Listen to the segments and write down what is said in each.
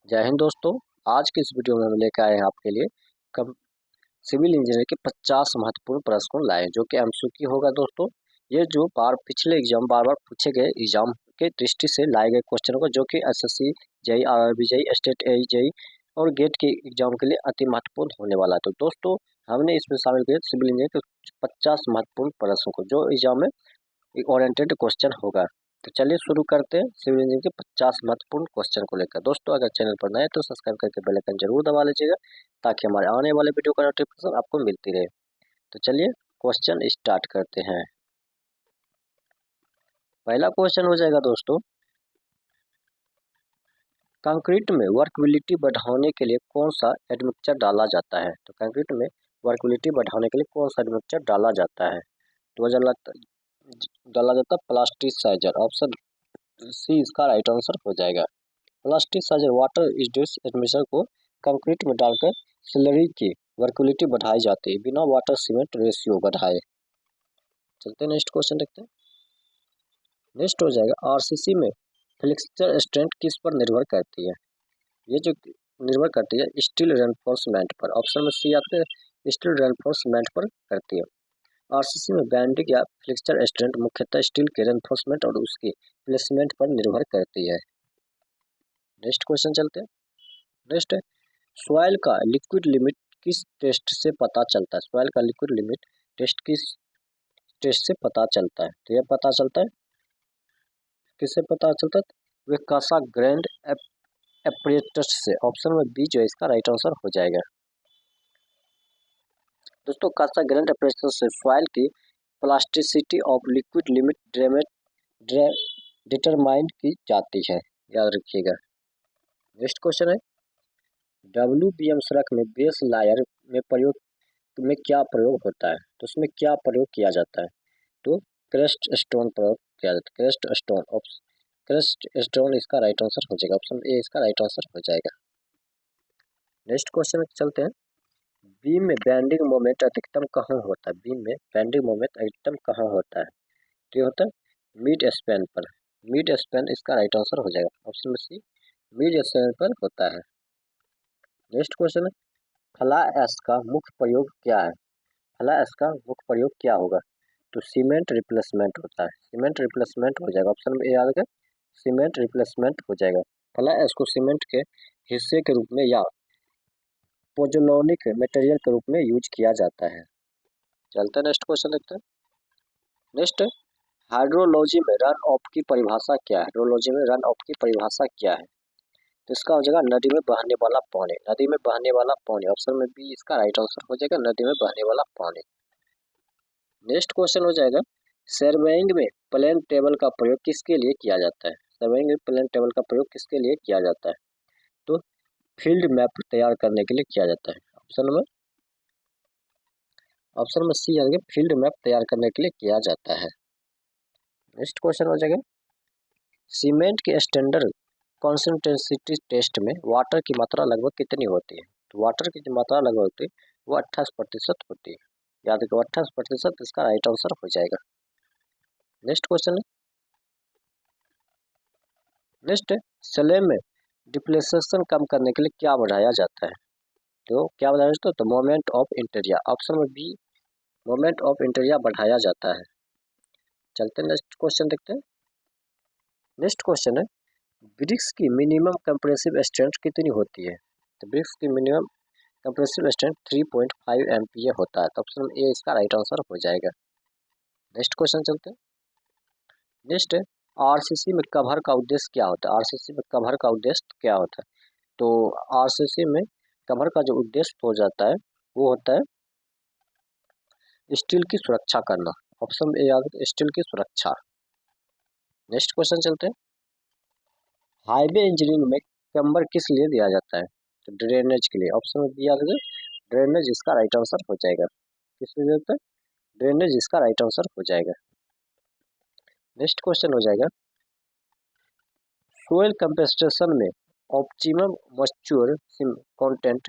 जय हिंद दोस्तों। आज की इस वीडियो में हम लेकर आए हैं आपके लिए कब सिविल इंजीनियर के 50 महत्वपूर्ण प्रश्न लाए जो कि एमसीक्यू होगा दोस्तों। ये जो पिछले एग्जाम बार बार पूछे गए एग्जाम के दृष्टि से लाए गए क्वेश्चन को जो कि SSC JE RRB JE state AE JE और गेट के एग्जाम के लिए अति महत्वपूर्ण होने वाला है। तो दोस्तों हमने इसमें शामिल किया सिविल इंजीनियर के 50 महत्वपूर्ण प्रश्नों को जो एग्जाम में ओरिएंटेड क्वेश्चन होगा। तो चलिए शुरू करते हैं सिविल इंजीनियरिंग के 50 महत्वपूर्ण क्वेश्चन को लेकर। दोस्तों अगर चैनल पर नए तो सब्सक्राइब करके बेल आइकन जरूर दबा लीजिएगा ताकि हमारे आने वाले वीडियो का नोटिफिकेशन आपको मिलती रहे। तो चलिए क्वेश्चन स्टार्ट करते हैं। पहला क्वेश्चन हो जाएगा दोस्तों, कंक्रीट में वर्कबिलिटी बढ़ाने के लिए कौन सा एडमिक्सचर डाला जाता है। तो कंक्रीट में वर्कबिलिटी बढ़ाने के लिए कौन सा एडमिक्सचर डाला जाता है। तो डाला जाता है प्लास्टिसाइजर। ऑप्शन सी इसका राइट आंसर हो जाएगा। प्लास्टिसाइजर वाटर रिड्यूस एडमिक्सचर को कंक्रीट में डालकर स्लरी की वर्कुलिटी बढ़ाई जाती है बिना वाटर सीमेंट रेशियो बढ़ाए। चलते नेक्स्ट क्वेश्चन देखते हैं। नेक्स्ट हो जाएगा आरसीसी में फ्लेक्सचर स्ट्रेंथ किस पर निर्भर करती है। ये जो निर्भर करती है स्टील रेनफोर्समेंट पर। ऑप्शन में सी आपके स्टील रेनफोर्समेंट पर करती है। आरसीसी में बैंडिंग या फ्लेक्सचर स्ट्रेंथ मुख्यतः स्टील के रेनफोर्समेंट और उसके प्लेसमेंट पर निर्भर करती है। नेक्स्ट क्वेश्चन चलते हैं। नेक्स्ट है सॉइल का लिक्विड लिमिट किस टेस्ट से पता चलता है। सॉइल का लिक्विड लिमिट टेस्ट किस टेस्ट से पता चलता है। तो यह पता चलता है किससे पता चलता है, वे कासा ग्रैंड एपरेटस से। ऑप्शन में बी जो है इसका राइट आंसर हो जाएगा। दोस्तों कासा ग्रैंड एपरेटस से सॉइल की plasticity of liquid limit determine की जाती है, याद रखिएगा। नेक्स्ट क्वेश्चन है WBM सड़क में बेस लायर में क्या प्रयोग होता है। तो उसमें क्या प्रयोग किया जाता है। तो क्रस्ट स्टोन प्रयोग किया जाता है। क्रस्ट स्टोन इसका राइट आंसर हो जाएगा। ऑप्शन ए इसका राइट आंसर हो जाएगा। नेक्स्ट क्वेश्चन चलते हैं। बीम में बेंडिंग मोमेंट अधिकतम कहाँ होता है। बीम में बेंडिंग मोमेंट अधिकतम कहाँ होता है। तो ये होता है मिड स्पैन पर। मिड स्पैन इसका राइट आंसर हो जाएगा। ऑप्शन में सी मिड स्पैन पर होता है। नेक्स्ट क्वेश्चन है फ्लाई ऐश का मुख्य प्रयोग क्या है। फ्लाई ऐश का मुख्य प्रयोग क्या होगा। तो सीमेंट रिप्लेसमेंट होता है। सीमेंट रिप्लेसमेंट हो जाएगा। ऑप्शन में ए याद रखें सीमेंट रिप्लेसमेंट हो जाएगा। फ्लाई ऐश को सीमेंट के हिस्से के रूप में या पोजोलॉनिक मटेरियल के रूप में यूज किया जाता है। चलते हैं नेक्स्ट क्वेश्चन देखते हैं। नेक्स्ट हाइड्रोलॉजी में रन ऑफ की परिभाषा क्या है। हाइड्रोलॉजी में रन ऑफ की परिभाषा क्या है। तो इसका हो जाएगा नदी में बहने वाला पानी। नदी में बहने वाला पानी। ऑप्शन में बी इसका राइट आंसर हो जाएगा नदी में बहने वाला पानी। नेक्स्ट क्वेश्चन हो जाएगा सर्वेइंग में प्लेन टेबल का प्रयोग किसके लिए किया जाता है। सर्वेइंग में प्लेन टेबल का प्रयोग किसके लिए किया जाता है। तो फील्ड मैप तैयार करने के लिए किया जाता है। ऑप्शन में सी आगे फील्ड मैप तैयार करने के लिए किया जाता है। नेक्स्ट क्वेश्चन हो जाएगा सीमेंट के स्टैंडर्ड कॉन्सेंट्रेसिटी टेस्ट में वाटर की मात्रा लगभग कितनी होती है। तो वाटर की जो मात्रा लगभग होती है वो 28% होती है। याद रखिए 28% इसका राइट आंसर हो जाएगा। नेक्स्ट क्वेश्चन है नेक्स्ट स्लैब में डिप्लेसेशन कम करने के लिए क्या बढ़ाया जाता है। तो क्या बढ़ाया जाता है, तो मोमेंट ऑफ इंटेरिया। ऑप्शन में बी मोमेंट ऑफ इंटेरिया बढ़ाया जाता है। चलते हैं नेक्स्ट क्वेश्चन देखते हैं। नेक्स्ट क्वेश्चन है ब्रिक्स की मिनिमम कंप्रेसिव स्ट्रेंथ कितनी होती है। तो ब्रिक्स की मिनिमम कंप्रेसिव स्ट्रेंथ 3.5 MPa होता है। तो ऑप्शन ए इसका राइट आंसर हो जाएगा। नेक्स्ट क्वेश्चन चलते हैं। नेक्स्ट है आरसीसी में कवर का उद्देश्य क्या होता है। आरसीसी में कवर का उद्देश्य क्या होता है। तो आरसीसी में कवर का जो उद्देश्य हो जाता है वो होता है स्टील की सुरक्षा करना। ऑप्शन ए याद स्टील की सुरक्षा। नेक्स्ट क्वेश्चन चलते हैं हाईवे इंजीनियरिंग में कम्बर किस लिए दिया जाता है। तो ड्रेनेज के लिए। ऑप्शन में बी याद ड्रेनेज इसका राइट आंसर हो जाएगा। किस लिए देता है ड्रेनेज इसका राइट आंसर हो जाएगा। नेक्स्ट क्वेश्चन हो जाएगा सोयल कंपेस्टेशन में ऑप्टिमम मॉइस्चर कंटेंट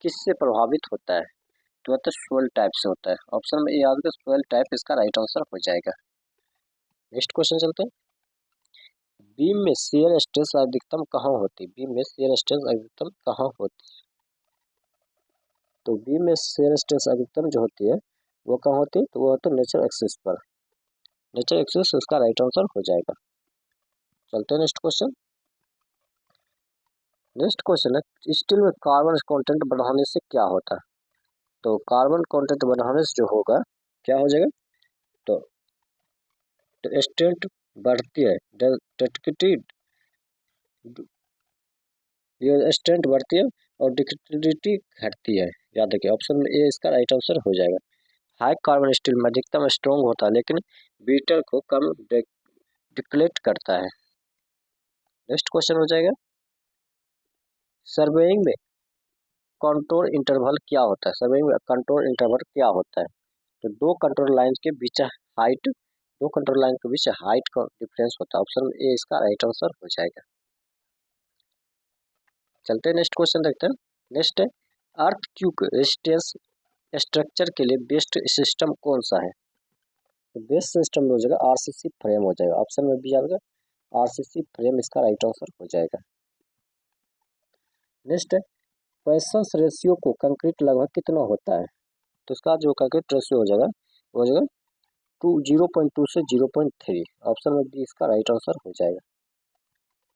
किससे प्रभावित होता है। तो होता है सोयल टाइप से होता है। ऑप्शन में ए याद सोयल टाइप इसका राइट आंसर हो जाएगा। नेक्स्ट क्वेश्चन चलते हैं बीम में शियर स्ट्रेस अधिकतम कहाँ होती है? बीम में शियर स्ट्रेस अधिकतम कहाँ होती है? तो बीम में शियर स्ट्रेस अधिकतम जो होती है वो कहाँ होती है? तो वो होती है नेचर एक्सिस पर। नेचर एक्सिस इसका राइट आंसर हो जाएगा। चलते हैं नेक्स्ट क्वेश्चन। नेक्स्ट क्वेश्चन है स्टील में कार्बन कंटेंट बढ़ाने से क्या होता है? तो कार्बन कंटेंट बढ़ाने से जो होगा क्या हो जाएगा? तो स्ट्रेंथ बढ़ती है, डक्टिलिटी, ये स्ट्रेंथ बढ़ती है और डक्टिलिटी घटती है। याद रखिए ऑप्शन में ए इसका राइट आंसर हो जाएगा। हाई कार्बन स्टील में अधिकतम स्ट्रॉन्ग होता है लेकिन बीटर को कम डिप्लेट करता है। नेक्स्ट क्वेश्चन हो जाएगा सर्वेइंग में कंट्रोल इंटरवल क्या होता है? सर्वेइंग में कंट्रोल इंटरवल क्या होता है? तो दो कंट्रोल लाइन के बीच हाइट, दो कंट्रोल लाइन के बीच हाइट का डिफरेंस होता है। ऑप्शन ए इसका राइट आंसर हो जाएगा। चलते हैं नेक्स्ट क्वेश्चन देखते हैं। नेक्स्ट है अर्थ क्यूब रेजिस्टेंस स्ट्रक्चर के लिए बेस्ट सिस्टम कौन सा है? तो बेस्ट सिस्टम हो जाएगा आरसीसी फ्रेम हो जाएगा। ऑप्शन में बी आएगा आरसीसी फ्रेम इसका राइट आंसर हो जाएगा। नेक्स्ट है पॉइसंस रेशियो को कंक्रीट लगभग कितना होता है? तो इसका जो कंक्रीट रेशियो हो जाएगा वो हो जाएगा 0.2 से 0.3। ऑप्शन में बी इसका राइट आंसर हो जाएगा।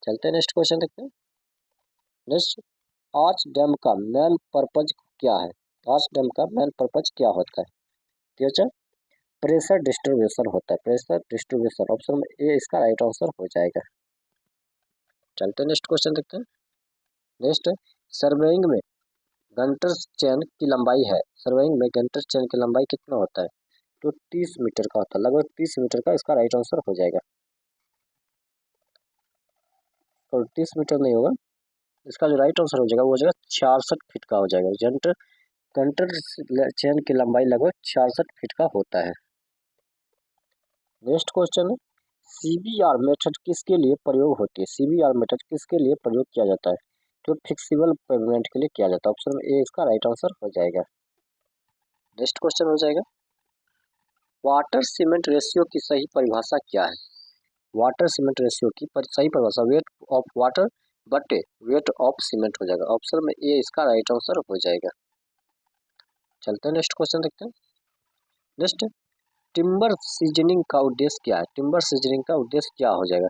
चलते हैं नेक्स्ट क्वेश्चन देखते हैं। नेक्स्ट आर्च डैम का मेन पर्पज क्या है? आर्च डैम का मेन पर्पज क्या होता है? तो प्रेशर डिस्ट्रीब्यूशन होता है, प्रेशर डिस्ट्रीब्यूशन। ऑप्शन में ए इसका राइट आंसर हो जाएगा। चलते हैं नेक्स्ट क्वेश्चन देखते हैं। नेक्स्ट सर्वेइंग में गंटर चेन की लंबाई है, सर्वेइंग में गंटर चेन की लंबाई कितना होता है? तो 30 मीटर का होता है, लगभग 30 मीटर का इसका राइट आंसर हो जाएगा। और 30 मीटर नहीं होगा, इसका जो राइट आंसर हो जाएगा वो हो जाएगा 66 फीट का हो जाएगा। गंटर चेन की लंबाई लगभग 66 फीट का होता है। नेक्स्ट क्वेश्चन है सीबीआर मेथड किसके लिए प्रयोग होती है? सीबीआर मेथड किसके लिए प्रयोग किया जाता है? तो फिक्सिबल पेमेंट के लिए किया जाता है। ऑप्शन ए इसका राइट आंसर हो जाएगा। नेक्स्ट क्वेश्चन हो जाएगा वाटर सीमेंट रेशियो की सही परिभाषा क्या है? वाटर सीमेंट रेशियो की सही परिभाषा वेट ऑफ वाटर बटे वेट ऑफ सीमेंट हो जाएगा। ऑप्शन में ए इसका राइट आंसर हो जाएगा। चलते हैं नेक्स्ट क्वेश्चन देखते हैं। नेक्स्ट टिम्बर सीजनिंग का उद्देश्य क्या है? टिम्बर सीजनिंग का उद्देश्य क्या हो जाएगा?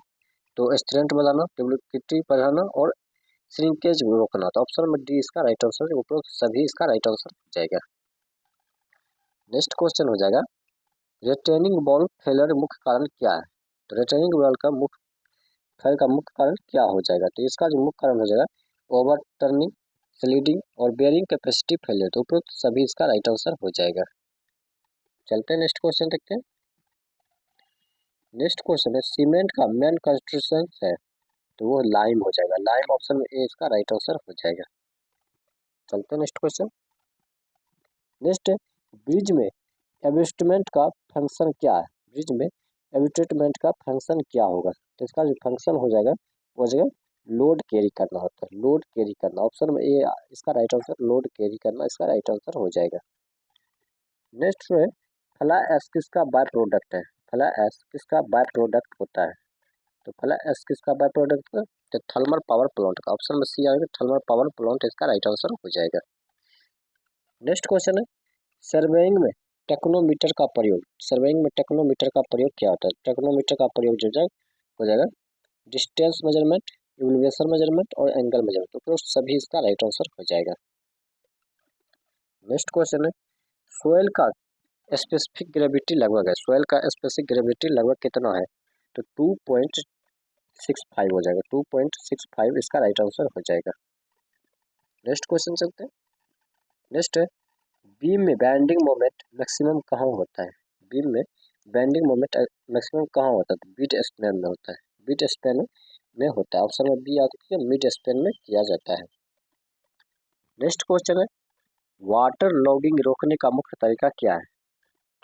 तो स्ट्रेंथ बढ़ाना, ड्यूप्लिकेटी बढ़ाना और श्रिंकेज रोकना। तो ऑप्शन में डी इसका राइट आंसर, उपरोक्त सभी इसका राइट आंसर हो जाएगा। नेक्स्ट क्वेश्चन हो जाएगा रिटेनिंग बॉल फेलर मुख्य कारण क्या है? तो रिटेनिंग बॉल का मुख्य फेल का मुख्य कारण क्या हो जाएगा? तो इसका जो मुख्य कारण हो जाएगा ओवर टर्निंग, स्लीडिंग और बेयरिंग कैपेसिटी फेलियर। तो उपरोक्त सभी इसका राइट आंसर हो जाएगा। चलते हैं नेक्स्ट क्वेश्चन देखते हैं। नेक्स्ट क्वेश्चन है सीमेंट का मेन कंस्ट्रक्शन है, तो वो लाइम हो जाएगा। लाइम ऑप्शन में ए इसका राइट आंसर हो जाएगा। चलते हैं नेक्स्ट क्वेश्चन। नेक्स्ट है ब्रिज में एबस्टमेंट का फंक्शन क्या है? ब्रिज में एबस्टमेंट का फंक्शन क्या होगा? तो इसका जो फंक्शन हो जाएगा वो जगह लोड कैरी करना होता है, लोड कैरी करना। ऑप्शन में ए इसका राइट आंसर लोड कैरी करना इसका राइट आंसर हो जाएगा। नेक्स्ट है फ्लाई एश किसका बाय प्रोडक्ट है? फ्लाई एश किसका बाय प्रोडक्ट होता है? तो फ्लाई एश किसका बाय प्रोडक्ट है? तो थर्मल पावर प्लांट का। ऑप्शन में सी आएगा थर्मल पावर प्लांट इसका राइट आंसर हो जाएगा। नेक्स्ट क्वेश्चन है सर्वेइंग में टेक्नोमीटर का प्रयोग, सर्वेइंग में टेक्नोमीटर का प्रयोग क्या होता है? टेक्नोमीटर का प्रयोग जो हो जाएगा डिस्टेंस मेजरमेंट, एलिवेशन मेजरमेंट और एंगल मेजरमेंट। तो सभी इसका राइट आंसर हो जाएगा। नेक्स्ट क्वेश्चन है सोयल का स्पेसिफिक ग्रेविटी लगभग है, सोयल का स्पेसिफिक ग्रेविटी लगभग कितना है? तो 2.65 हो जाएगा, 2.65 इसका राइट आंसर हो जाएगा। नेक्स्ट क्वेश्चन चलते हैं। नेक्स्ट है बीम में बेंडिंग मोमेंट मैक्सिमम कहाँ होता है? बीम में बेंडिंग मोमेंट मैक्सिमम कहाँ होता है? तो बीट स्पैन में होता है, बीट स्पैन में होता है। ऑप्शन में बी आती है मिड स्पैन में किया जाता है। नेक्स्ट क्वेश्चन है वाटर लॉगिंग रोकने का मुख्य तरीका क्या है?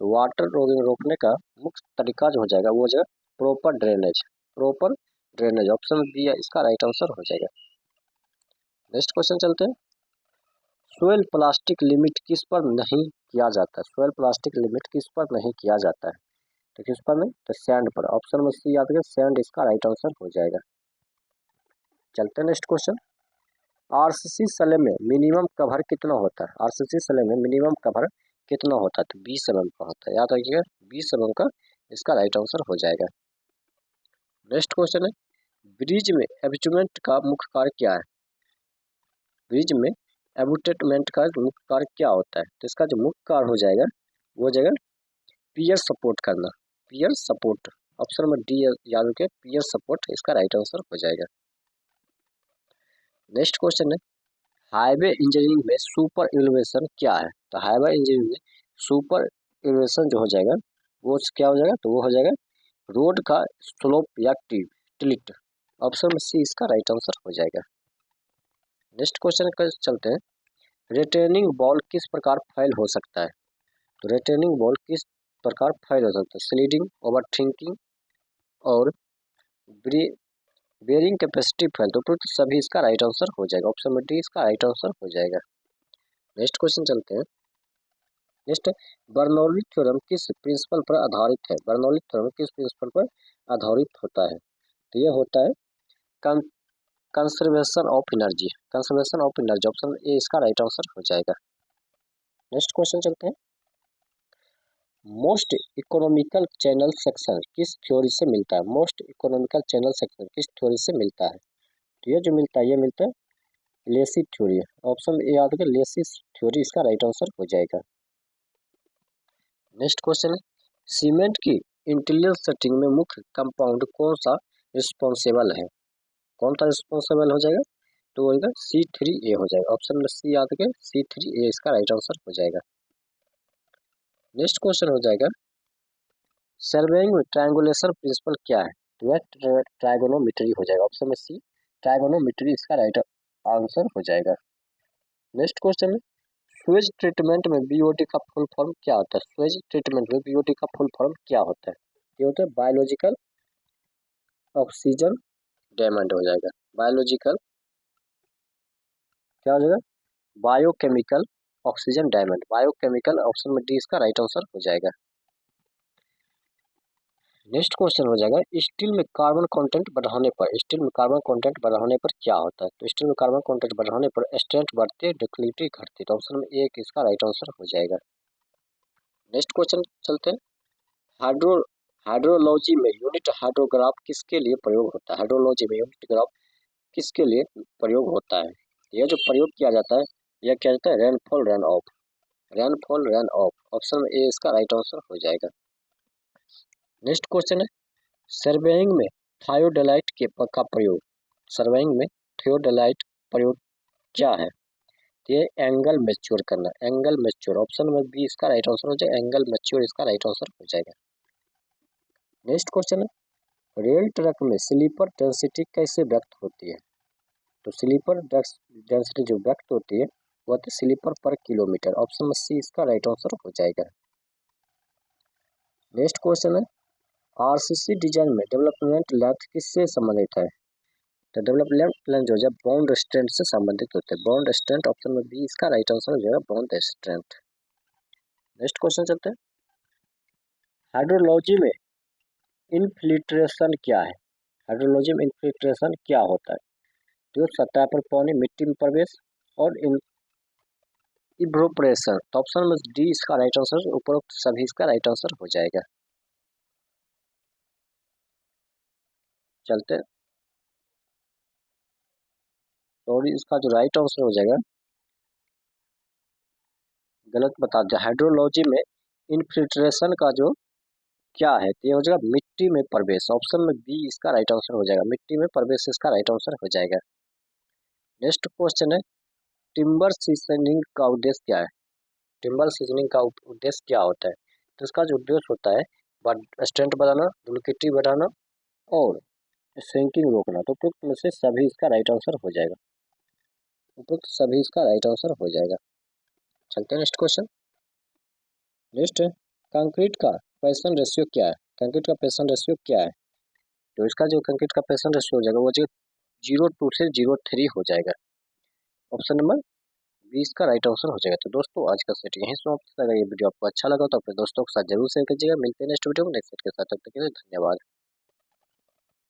तो वाटर लॉगिंग रोकने का मुख्य तरीका जो हो जाएगा वो हो जाएगा proper drainage, proper drainage. Option में बी इसका राइट आंसर हो जाएगा। नेक्स्ट क्वेश्चन चलते हैं सोयल प्लास्टिक लिमिट किस पर नहीं किया जाता है? सोयल प्लास्टिक लिमिट किस पर नहीं किया जाता है? तो किस पर नहीं, तो सैंड पर। ऑप्शन में सी याद रखिए, सैंड इसका राइट आंसर हो जाएगा। चलते हैं नेक्स्ट क्वेश्चन। आरसीसी सले में मिनिमम कवर कितना होता है? आरसीसी सले में मिनिमम कवर कितना होता है? तो 20 mm का होता है, याद रखिएगा 20 mm का इसका राइट आंसर हो जाएगा। नेक्स्ट क्वेश्चन है, ब्रिज में एबुटेटमेंट का मुख्य कार्य क्या है? ब्रिज में एबुटेटमेंट का मुख्य कार्य क्या होता है? तो इसका जो मुख्य कार्य हो जाएगा वो हो जाएगा पियर सपोर्ट करना, पियर सपोर्ट। ऑप्शन नंबर डी याद रखिए, पियर सपोर्ट इसका राइट आंसर हो जाएगा। नेक्स्ट क्वेश्चन है, हाईवे इंजीनियरिंग में सुपर एलिवेशन क्या है? तो हाईवे इंजीनियरिंग में सुपर एलिवेशन जो हो जाएगा वो क्या हो जाएगा? तो वो हो जाएगा रोड का स्लोप या टिल्ट। ऑप्शन में सी इसका राइट आंसर हो जाएगा। नेक्स्ट क्वेश्चन पर चलते हैं, रिटर्निंग बॉल किस प्रकार फैल हो सकता है? तो रिटर्निंग बॉल किस प्रकार फैल हो सकता है? स्लीडिंग, ओवर थिंकिंग और बेरिंग कैपेसिटी फेल। तो सभी इसका राइट आंसर हो जाएगा। ऑप्शन में डी इसका राइट आंसर हो जाएगा। नेक्स्ट क्वेश्चन चलते हैं। नेक्स्ट, बर्नौली थ्योरम किस प्रिंसिपल पर आधारित है? बर्नौली थ्योरम किस प्रिंसिपल पर आधारित होता है? तो यह होता है conservation of energy, conservation of energy. Option A इसका राइट आंसर हो जाएगा। नेक्स्ट क्वेश्चन चलते हैं, मोस्ट इकोनॉमिकल चैनल सेक्शन किस थ्योरी से मिलता है? मोस्ट इकोनॉमिकल चैनल सेक्शन किस थ्योरी से मिलता है? तो ये जो मिलता है ये मिलता है लेसी थ्योरी। ऑप्शन ए याद रखिए, लेसी थ्योरी इसका राइट आंसर हो जाएगा। नेक्स्ट क्वेश्चन है, सीमेंट की इंटीरियर सेटिंग में मुख्य कंपाउंड कौन सा रिस्पॉन्सिबल है? कौन सा रिस्पॉन्सिबल हो जाएगा? तो होगा C3A हो जाएगा। ऑप्शन में सी याद रखिए, C3A इसका राइट आंसर हो जाएगा। नेक्स्ट क्वेश्चन हो जाएगा, सर्वेइंग में ट्रायंगुलेशन प्रिंसिपल क्या है? तो वह ट्राइगोनोमेट्री हो जाएगा। ऑप्शन में सी ट्राइगोनोमेट्री इसका राइट आंसर हो जाएगा। नेक्स्ट क्वेश्चन है, स्वेज ट्रीटमेंट में बीओडी का फुल फॉर्म क्या होता है? स्वेज ट्रीटमेंट में बीओडी का फुल फॉर्म क्या होता है? ये होता है बायोलॉजिकल ऑक्सीजन डायमंड हो जाएगा। बायोलॉजिकल क्या हो जाएगा? Biochemical oxygen diamond, biochemical. Option में डी इसका राइट आंसर हो जाएगा। नेक्स्ट क्वेश्चन हो जाएगा, स्टील में कार्बन कंटेंट बढ़ाने पर, स्टील में कार्बन कंटेंट बढ़ाने पर क्या होता है? तो स्टील में कार्बन कंटेंट बढ़ाने पर स्ट्रेंथ बढ़ती है, डक्टिलिटी घटती है। तो ऑप्शन में एक इसका राइट आंसर हो जाएगा। नेक्स्ट क्वेश्चन चलते हैं, हाइड्रो हाइड्रोलॉजी में यूनिट हाइड्रोग्राफ किसके लिए प्रयोग होता है? हाइड्रोलॉजी में यूनिट ग्राफ किसके लिए प्रयोग होता है? यह जो प्रयोग किया जाता है यह क्या जाता है? Rainfall run of, rainfall run of. Option में ए इसका राइट आंसर हो जाएगा। नेक्स्ट क्वेश्चन है, सर्वेइंग में थायोडोलाइट का प्रयोग, सर्वेइंग में थियोडोलाइट प्रयोग क्या है? ये एंगल मैच्योर करना, एंगल मैच्योर। ऑप्शन में बी इसका राइट आंसर हो जाएगा, एंगल मैच्योर इसका राइट आंसर हो जाएगा। नेक्स्ट क्वेश्चन है, रेल ट्रैक में स्लीपर डेंसिटी कैसे व्यक्त होती है? तो स्लीपर डेंसिटी जो व्यक्त होती है वो होती है स्लीपर पर किलोमीटर। ऑप्शन में सी इसका राइट आंसर हो जाएगा। नेक्स्ट क्वेश्चन है, आरसीसी डिजाइन में डेवलपमेंट लेंथ किससे संबंधित है? तो डेवलपमेंट लेंथ जो है बाउंड स्ट्रेंथ से संबंधित होते हैं, बाउंड स्ट्रेंथ। ऑप्शन में बी इसका राइट आंसर हो जाएगा, बाउंड स्ट्रेंथ। नेक्स्ट क्वेश्चन चलते हैं, हाइड्रोलॉजी में इनफिल्ट्रेशन क्या है? हाइड्रोलॉजी में इनफिल्ट्रेशन क्या होता है? तो सतह पर पानी, मिट्टी में प्रवेश और इवोपरेशन। तो ऑप्शन में डी इसका राइट आंसर, उपरोक्त सभी इसका राइट आंसर हो जाएगा। चलते, और इसका जो राइट आंसर हो जाएगा गलत बता दिया। हाइड्रोलॉजी में इनफिल्ट्रेशन का जो क्या है तो ये हो जाएगा मिट्टी में प्रवेश। ऑप्शन में बी इसका राइट आंसर हो जाएगा, मिट्टी में प्रवेश इसका राइट आंसर हो जाएगा। नेक्स्ट क्वेश्चन है, टिम्बर सीजनिंग का उद्देश्य क्या है? टिम्बर सीजनिंग का उद्देश्य क्या होता है? तो इसका जो उद्देश्य होता है स्ट्रेंथ बढ़ाना, डुप्लीकेटी बढ़ाना और श्रिंकिंग रोकना। तो उपयुक्त में से सभी इसका राइट आंसर हो जाएगा, उपयुक्त सभी इसका राइट आंसर हो जाएगा। चलते हैं नेक्स्ट क्वेश्चन। नेक्स्ट है, कंक्रीट का प्रेशर रेशियो क्या है? कंक्रीट का प्रेशर रेशियो क्या है? तो इसका जो कंक्रीट का प्रेशर रेशियो हो जाएगा वो 0.2 से 0.3 हो जाएगा। ऑप्शन नंबर 20 का राइट आंसर हो जाएगा। तो दोस्तों आज का सेट यहीं समाप्त होता है। अगर ये वीडियो आपको अच्छा लगा तो अपने दोस्तों के साथ जरूर शेयर कीजिएगा। मिलते हैं नेक्स्ट वीडियो में नेक्स्ट सेट के साथ, तब तक के लिए धन्यवाद।